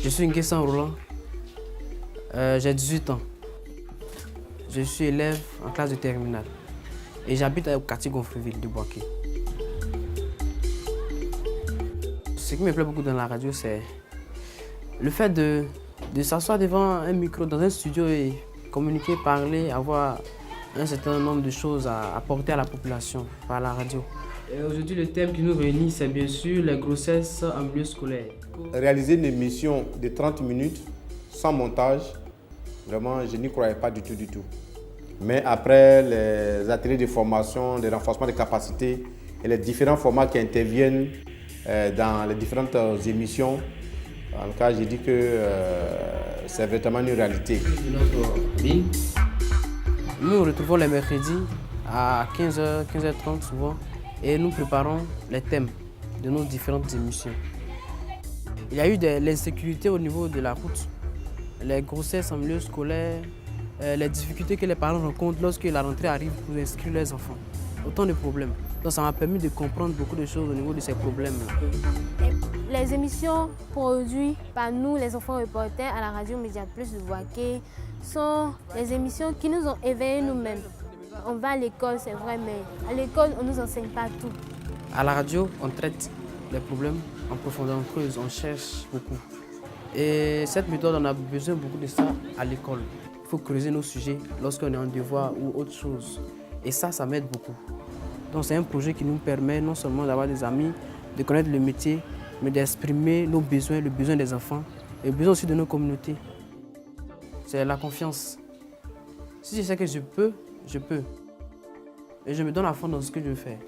Je suis Nguessan Roland, j'ai 18 ans. Je suis élève en classe de terminale et j'habite au quartier Gonfreville de Boaké. Ce qui me plaît beaucoup dans la radio, c'est le fait de s'asseoir devant un micro dans un studio et communiquer, parler, avoir un certain nombre de choses à apporter à la population par la radio. Aujourd'hui, le thème qui nous réunit, c'est bien sûr les grossesses en milieu scolaire. Réaliser une émission de 30 minutes sans montage, vraiment, je n'y croyais pas du tout. Mais après les ateliers de formation, les renforcements des capacités et les différents formats qui interviennent dans les différentes émissions, en tout cas, j'ai dit que c'est vraiment une réalité. Nous nous retrouvons les mercredis à 15h, 15h30 souvent et nous préparons les thèmes de nos différentes émissions. Il y a eu de l'insécurité au niveau de la route, les grossesses en milieu scolaire, les difficultés que les parents rencontrent lorsque la rentrée arrive pour inscrire leurs enfants. Autant de problèmes. Donc ça m'a permis de comprendre beaucoup de choses au niveau de ces problèmes-là. Les émissions produites par nous, les enfants reporters à la radio Média Plus de Boaké, sont les émissions qui nous ont éveillés nous-mêmes. On va à l'école, c'est vrai, mais à l'école, on ne nous enseigne pas tout. À la radio, on traite les problèmes en profondeur, on creuse, on cherche beaucoup. Et cette méthode, on a besoin beaucoup de ça à l'école. Il faut creuser nos sujets lorsqu'on est en devoir ou autre chose. Et ça m'aide beaucoup. Donc c'est un projet qui nous permet non seulement d'avoir des amis, de connaître le métier, mais d'exprimer nos besoins, le besoin des enfants et le besoin aussi de nos communautés. C'est la confiance. Si je sais que je peux, je peux. Et je me donne à fond dans ce que je fais.